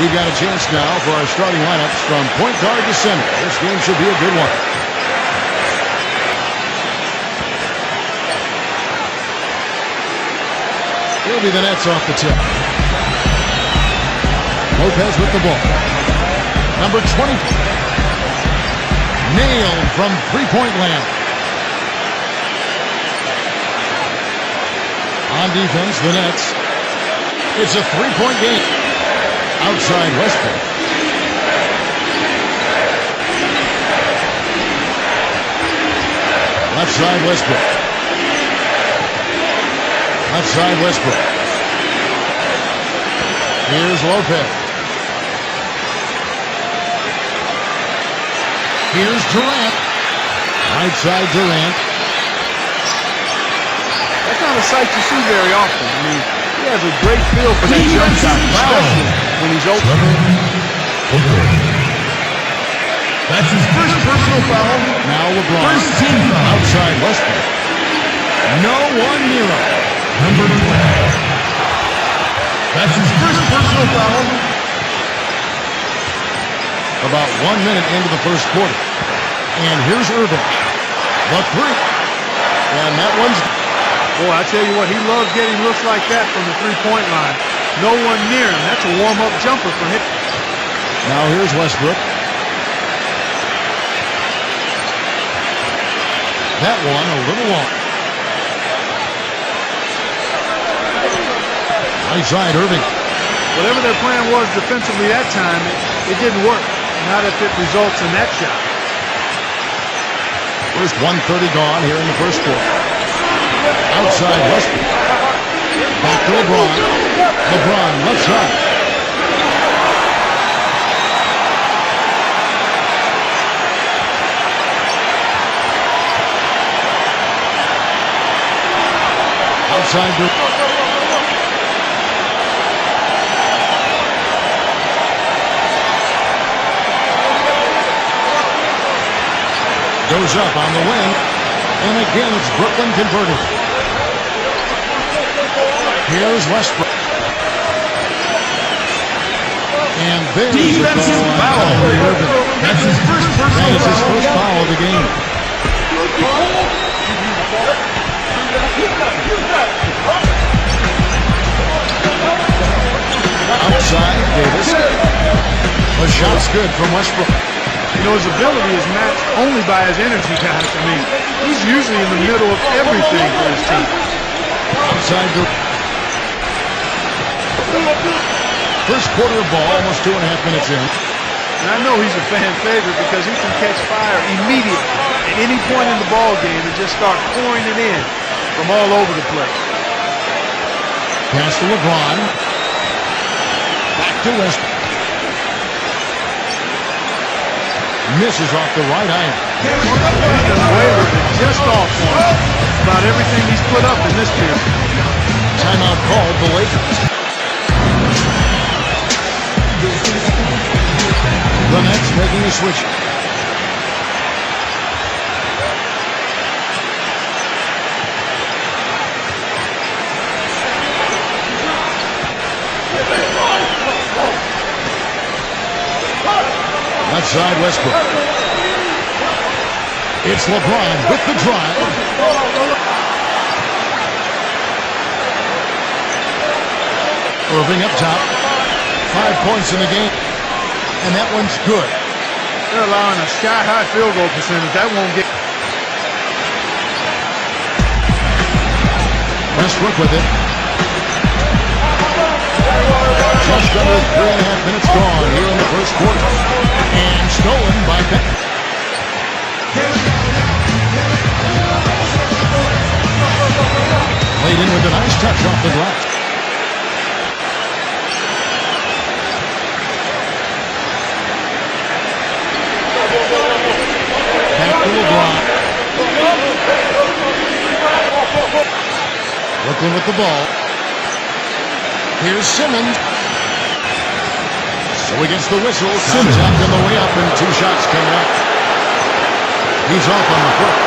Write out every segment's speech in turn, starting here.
We've got a chance now for our starting lineups from point guard to center. This game should be a good one. He'll be the Nets off the tip. Lopez with the ball. Number 20. Nailed from three-point land. On defense, the Nets. It's a three-point game. Outside Westbrook. Left side Westbrook. Left side Westbrook. Here's Lopez. Here's Durant. Right side Durant. That's not a sight you see very often. I mean, he has a great feel for that jump shot, especially when he's open. That's his first personal foul. Now LeBron. First team foul. Outside Westbrook. No one near him. Number 12. That's his first personal foul. About 1 minute into the first quarter. And here's Irving. The three. And that one's... Boy, I tell you what, he loves getting looks like that from the three-point line. No one near him. That's a warm-up jumper for him. Now here's Westbrook. That one a little long. Right side, Irving. Whatever their plan was defensively that time, it didn't work. Not if it results in that shot. First 1:30 gone here in the first quarter. Outside Westbrook. Back to LeBron. LeBron left side. Outside Durant. Goes up on the wing. And again, it's Brooklyn converted. Here's Westbrook. And there's Defensive foul. That's his first personal foul. That is his first foul of the game. Outside, Davis. The shot's good from Westbrook. You know, his ability is matched only by his energy, guys. I mean, he's usually in the middle of everything for his team. Outside Durant. First quarter of ball, almost 2.5 minutes in. And I know he's a fan favorite because he can catch fire immediately at any point in the ball game and just start pouring it in from all over the place. Pass to LeBron. Back to Westbrook. Misses off the right iron. Wayward is just off on about everything he's put up in this period. Timeout called the Lakers. The Nets making a switch. Left side Westbrook. It's LeBron with the drive. Irving up top. 5 points in the game. And that one's good. They're allowing a sky-high field goal percentage. That won't get... Westbrook with it. Just under 3.5 minutes gone here in the first quarter. And stolen by Beck. Played in with a nice touch off the glass. Back to LeBron. Brooklyn with the ball. Here's Simmons. So he gets the whistle. Contact on the way up and 2 shots coming up. He's off on the foot.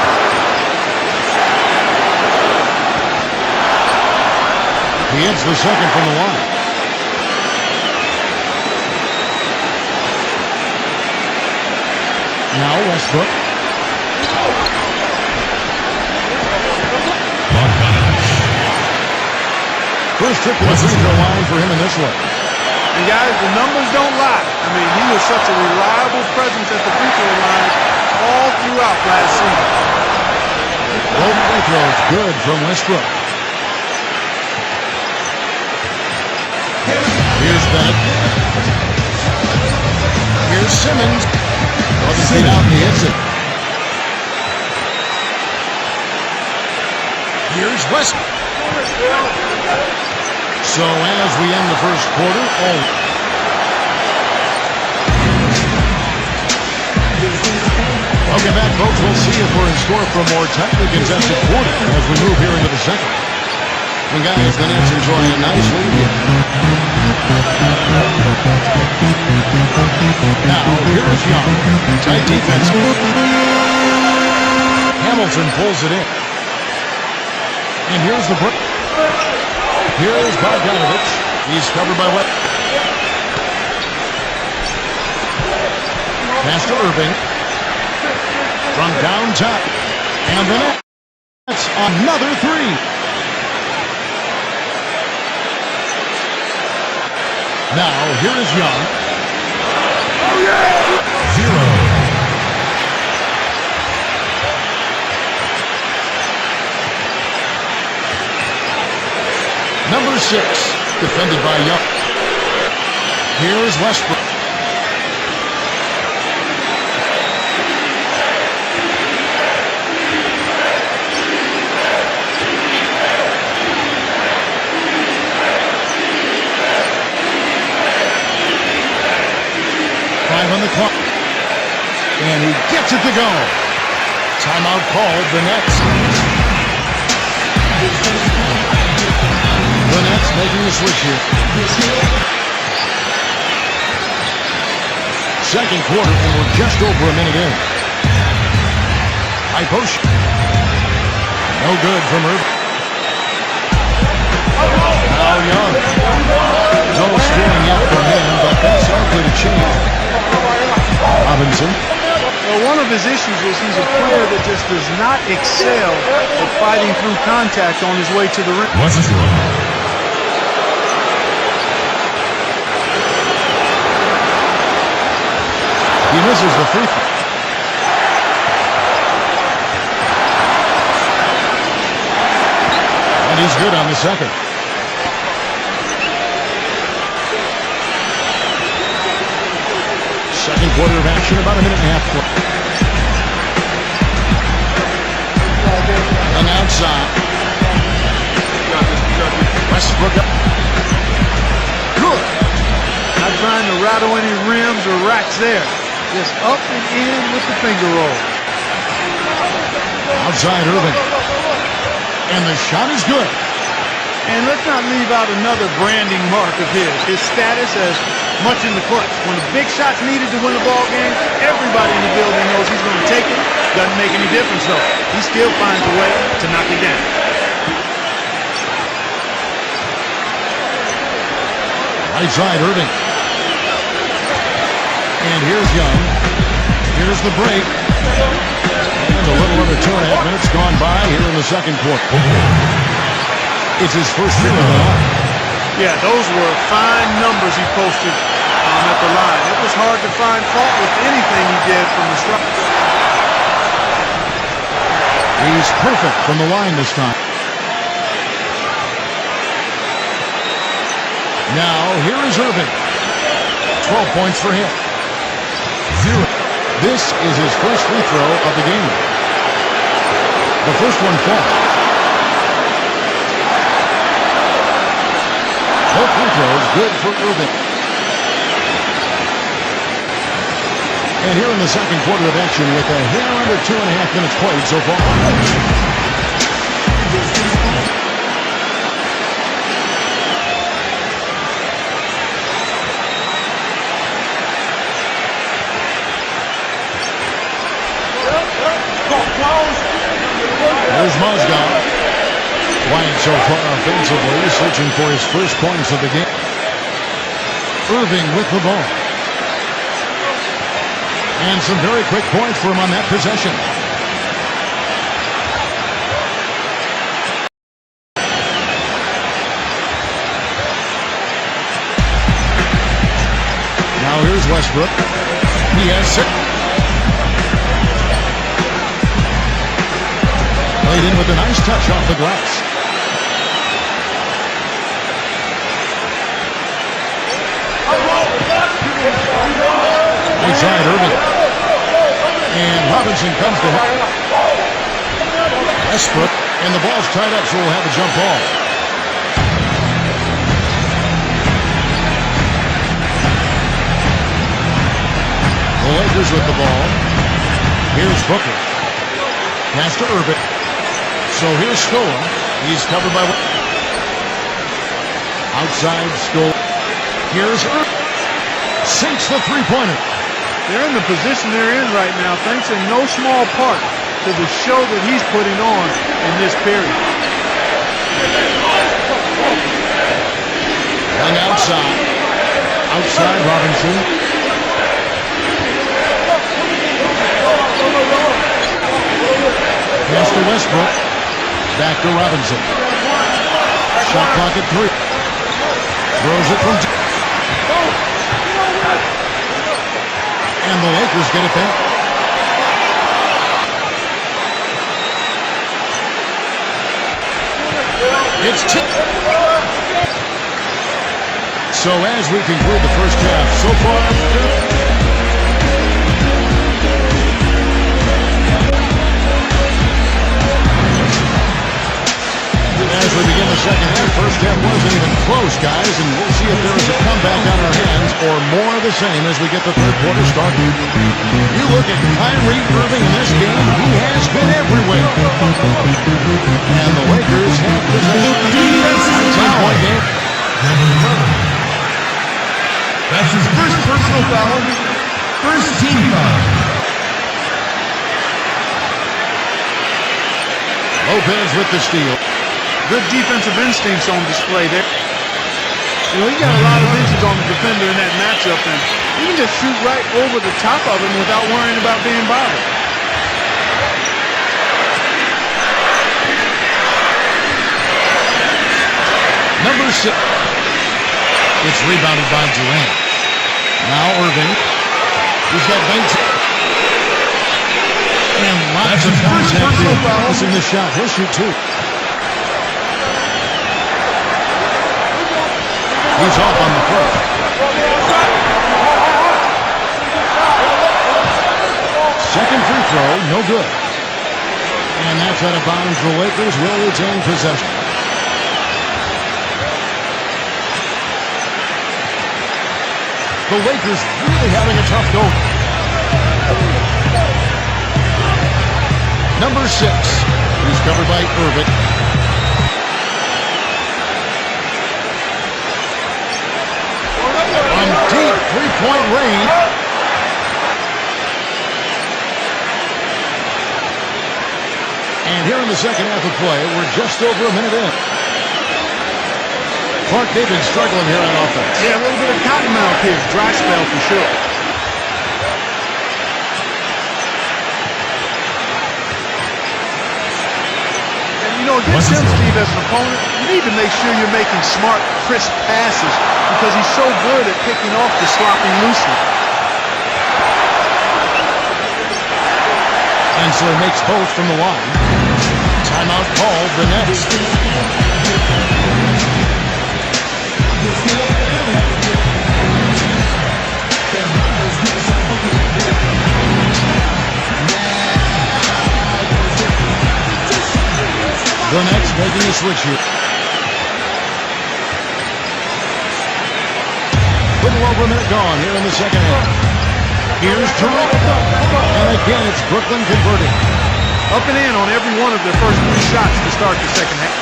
He hits the second from the line. Now Westbrook. First trip to the free throw line for him in this one. And guys, the numbers don't lie. I mean, he was such a reliable presence at the free throw line all throughout last season. Both free throws good from Westbrook. Here's Bennett. Here's Simmons. Doesn't get out and he hits it. Here's Westbrook. So as we end the first quarter, Welcome back, folks. We'll see if we're in score for a more tightly contested quarter as we move here into the second. And guys, the Nets enjoy a nice lead here. Now, here's Young. Tight defense. Hamilton pulls it in. And here's the break. Here's Bogdanovich. He's covered by West. Pass to Irving. From downtown. And then that's another three. Now, here is Young. Oh, yeah! 0. Number 6, defended by Young. Here's Westbrook. On the clock. And he gets it to go. Timeout called. The Nets. The Nets making the switch here. Second quarter, and we're just over a minute in. High post. No good from Irving. Now Young. No scoring yet from him, but that's likely to change. Robinson. Well, one of his issues is he's a player that just does not excel at fighting through contact on his way to the rim. He misses the free throw. And he's good on the second. Second quarter of action, about a minute and a half. And outside. Westbrook. Good. Not trying to rattle any rims or racks there. Just up and in with the finger roll. Outside Irving. And the shot is good. And let's not leave out another branding mark of his status as much in the clutch. When the big shot's needed to win a ball game, everybody in the building knows he's going to take it. Doesn't make any difference, though. He still finds a way to knock it down. Right side, Irving. And here's Young. Here's the break. And a little under 2.5 minutes gone by here in the second quarter. It's his first trip of the night. Yeah, those were fine numbers he posted at the line. It was hard to find fault with anything he did from the start. He's perfect from the line this time. Now, here is Irving. 12 points for him. 0. This is his first free throw of the game. The first one falls. Both free throws good for Irving. And here in the second quarter of action with a hair under 2.5 minutes played so far. There's Mozgov. Quiet so far offensively, searching for his first points of the game. Irving with the ball. And some very quick points for him on that possession. Now here's Westbrook. He has six. Played in with a nice touch off the glass. Inside Irving. And Robinson comes to help. Westbrook. And the ball's tied up, so we'll have a jump ball. The Lakers with the ball. Here's Booker. Pass to Irving. So here's Stoll. He's covered by... Outside Stoll. Here's Irving. Sinks the three-pointer. They're in the position they're in right now thanks in no small part to the show that he's putting on in this period. And outside. Outside Robinson. Pass to Westbrook. Back to Robinson. Shot clock at 3. Throws it from... And the Lakers get it back. It's so as we conclude the first half, so far... As we begin the second half, first half wasn't even close, guys, and we'll see if there is a comeback on our hands or more of the same as we get the third quarter started. You look at Kyrie Irving in this game, he has been everywhere. And the Lakers have possession. 10-point game. That's his first personal foul, first team foul. Lopez with the steal. Good defensive instincts on display there. You know, he got a lot of inches on the defender in that matchup, and he can just shoot right over the top of him without worrying about being bothered. Number 6. It's rebounded by Durant. Now Irving. He's got 19. And lots of contact here. Missing the shot. He'll shoot 2. He's off on the first. Second free throw, no good. And that's out of bounds. The Lakers will retain possession. The Lakers really having a tough go. Number 6, who's covered by Irving. On deep three-point range. And here in the second half of play, we're just over a minute in. Clark, they've been struggling here on offense. Yeah, a little bit of cotton mouth here. Dry spell for sure. And you know, against him, Steve, as an opponent, you need to make sure you're making smart, crisp passes because he's so good at picking off the sloppy loosely. And so he makes both from the line. Timeout called, the Nets. The Nets making a switch here. Little over a minute gone here in the second half. Here's Durant. And again, it's Brooklyn converting. Up and in on every one of their first 3 shots to start the second half.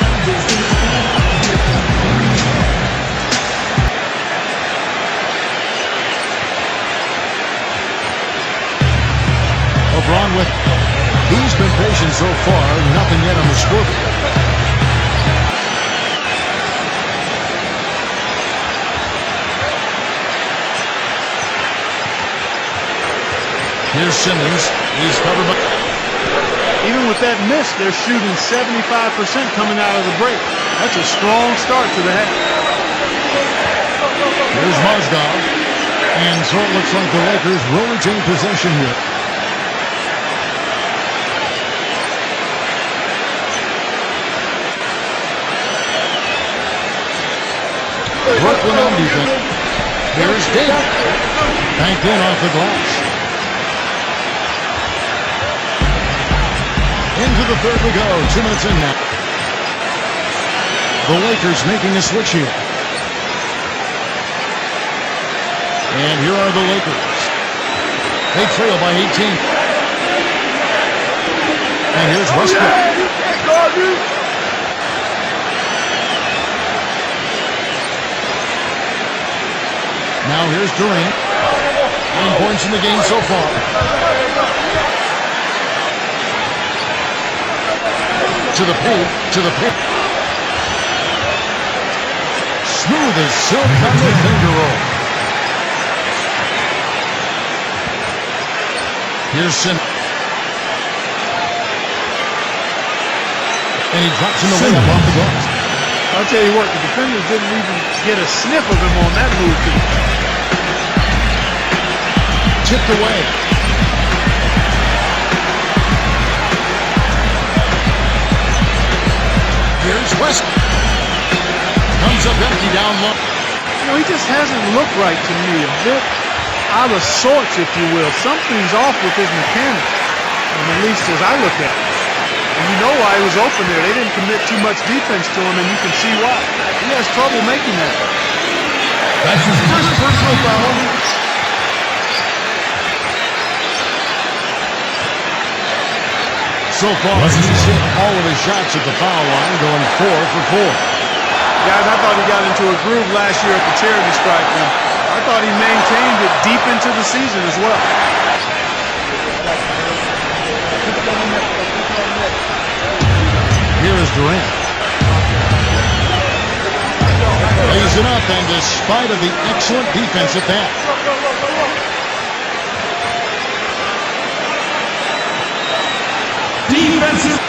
LeBron with... He's been patient so far. Nothing yet on the scoreboard. Here's Simmons. He's covered by... Even with that miss, they're shooting 75% coming out of the break. That's a strong start to the half. Here's Mozgov. And so it looks like the Lakers will retain possession here. Brooklyn on defense. Here's Davis. Banked in off the glass. Into the third we go. 2 minutes in now. The Lakers making a switch here. And here are the Lakers. They trail by 18. And here's Westbrook. Now here's Durant. 9 points in the game so far. To the paint, to the paint. Smooth as silk on the finger roll. Here's Sin. And he drops in the layup off the glass. I'll tell you what, the defenders didn't even get a sniff of him on that move. Tipped away. Here's West. Comes up empty down low. You know, he just hasn't looked right to me. A bit out of sorts, if you will. Something's off with his mechanics, at least as I look at it. And you know why he was open there. They didn't commit too much defense to him, and you can see why. He has trouble making that. That's his first personal foul. So far, he's hit all of his shots at the foul line, going 4 for 4. Guys, I thought he got into a groove last year at the charity stripe, and I thought he maintained it deep into the season as well. Here is Durant. Lays it up, and despite of the excellent defense at that. Defensive.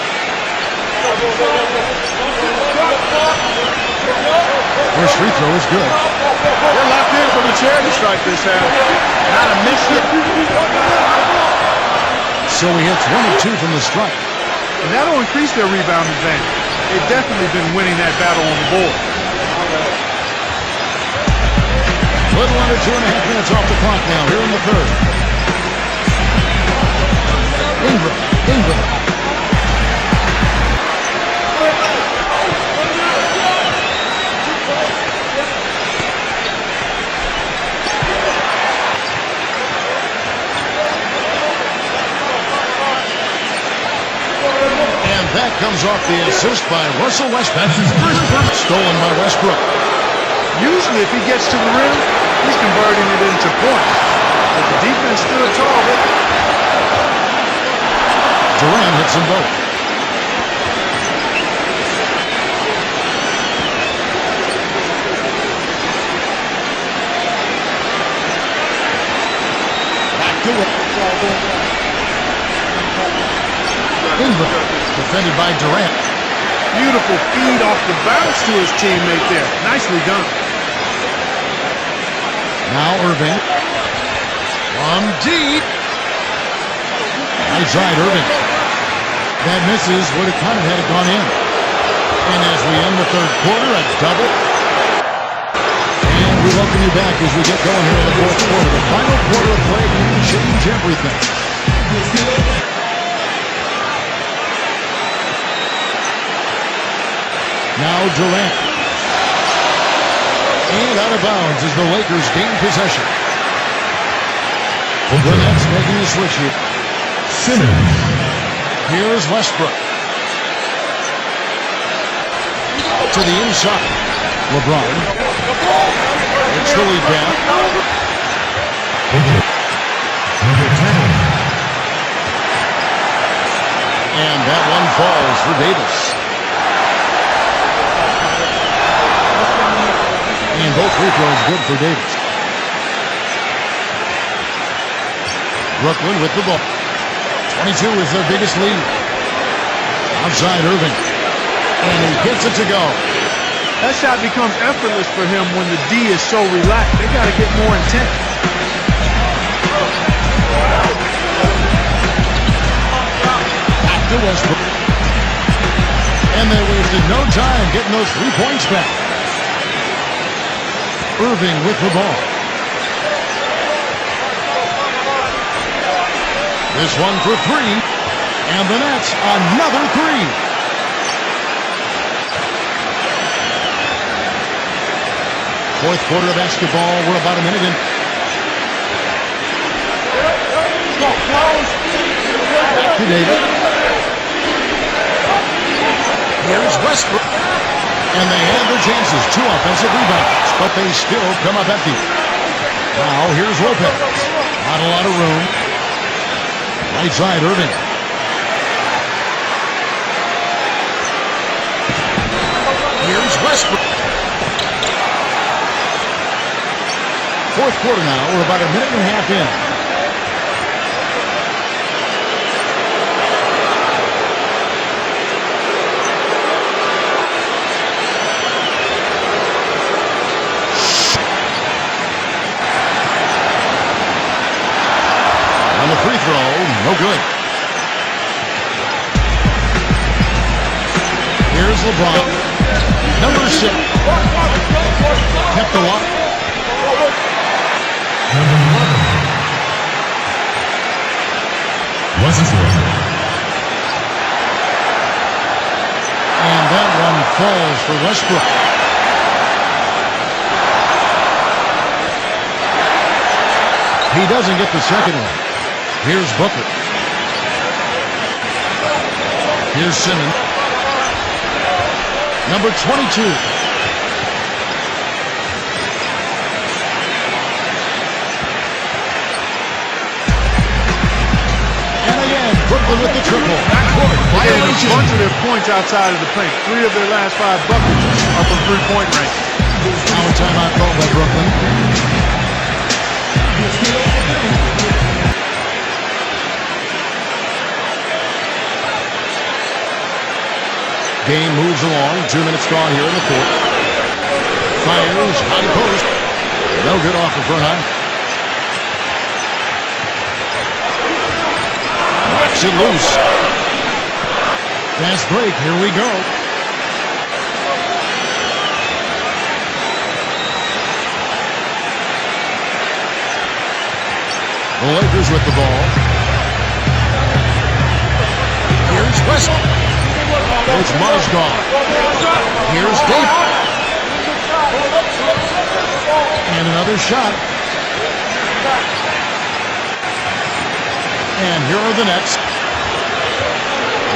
First free throw is good. They're locked in for the charity stripe this half. Not a miss yet. So he hits 1 of 2 from the stripe. And that'll increase their rebound advantage. They've definitely been winning that battle on the board. Little under 2.5 minutes off the clock now, here in the third. Ingram. And that comes off the assist by Russell Westbrook. That's his first person. Stolen by Westbrook. Usually if he gets to the rim, he's converting it into points. But the defense stood tall with it. Durant hits them both. Back to it. Ingram, defended by Durant. Beautiful feed off the bounce to his teammate there. Nicely done. Now Irving. From deep. Right side, Irving. That misses. Would have kind of had it gone in. And as we end the third quarter, a double. And we welcome you back as we get going here in the fourth quarter. The final quarter of play can change everything. Now Durant. And out of bounds as the Lakers gain possession. Durant's making the switch here. Simmons. Here's Westbrook. To the inside. LeBron. It's the lead down. Number 10. And that one falls for Davis. And both free throws good for Davis. Brooklyn with the ball. 22 is their biggest lead. Outside Irving. And he gets it to go. That shot becomes effortless for him when the D is so relaxed. They got to get more intent. Back to Westbrook. And they wasted no time getting those 3 points back. Irving with the ball. This one for 3. And the Nets another 3. Fourth quarter of basketball. We're about a minute in. Back to David. Here's Westbrook. And they had their chances. 2 offensive rebounds. But they still come up empty. Now here's Lopez. Not a lot of room. Right side, Irving. Here's Westbrook. Fourth quarter now. We're about a minute and a half in. On the free throw, no good. Here's LeBron. Number 6. Kept the walk. Number 11. Westbrook. And that one falls for Westbrook. He doesn't get the second one. Here's Booker. Here's Simmons. Number 22. And again, Brooklyn with the triple. Backcourt. They gave a bunch of their points outside of the paint. 3 of their last 5 buckets are from three-point range. Now a timeout called by Brooklyn. Game moves along. 2 minutes gone here in the fourth. Fires, high post. No good off the front eye. Knocks it loose. Fast break. Here we go. The Lakers with the ball. Here's Westbrook. It's Mozgov. Here's Davis. And another shot. And here are the Nets.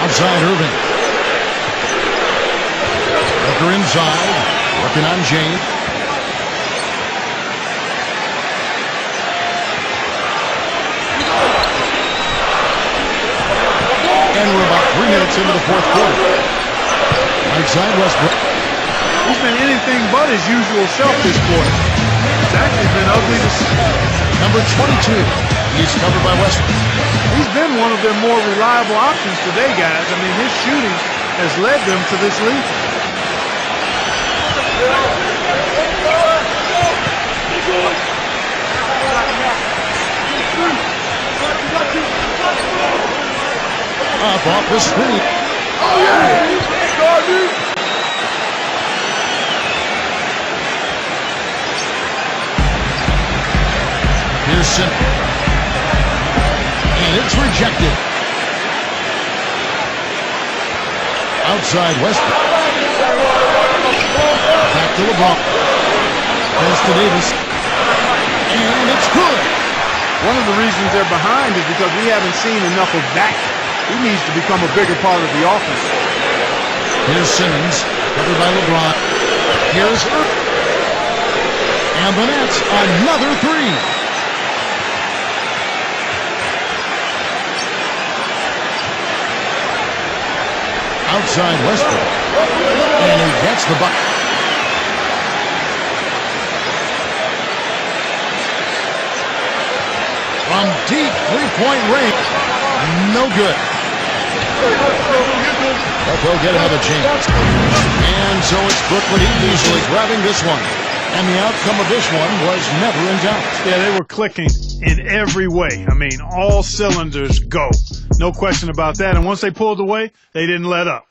Outside Irving. Booker inside. Working on James. And we're about 3 minutes into the fourth quarter. Right side, Westbrook. He's been anything but his usual self this quarter. It's actually been ugly to see. Number 22. He's covered by Westbrook. He's been one of their more reliable options today, guys. I mean, his shooting has led them to this lead. Up off the screen. Oh, yeah! Here's Simmons. And it's rejected. Outside Westbrook. Back to LeBron. Pass to Davis. And it's good. One of the reasons they're behind is because we haven't seen enough of that. He needs to become a bigger part of the offense. Here's Simmons, covered by LeBron. Here's Irving. And the Nets, another 3. Outside Westbrook. And he gets the bucket. From deep three-point range. No good. But they'll get another chance. And so it's Brooklyn easily grabbing this one. And the outcome of this one was never in doubt. Yeah, they were clicking in every way. I mean, all cylinders go. No question about that. And once they pulled away, they didn't let up.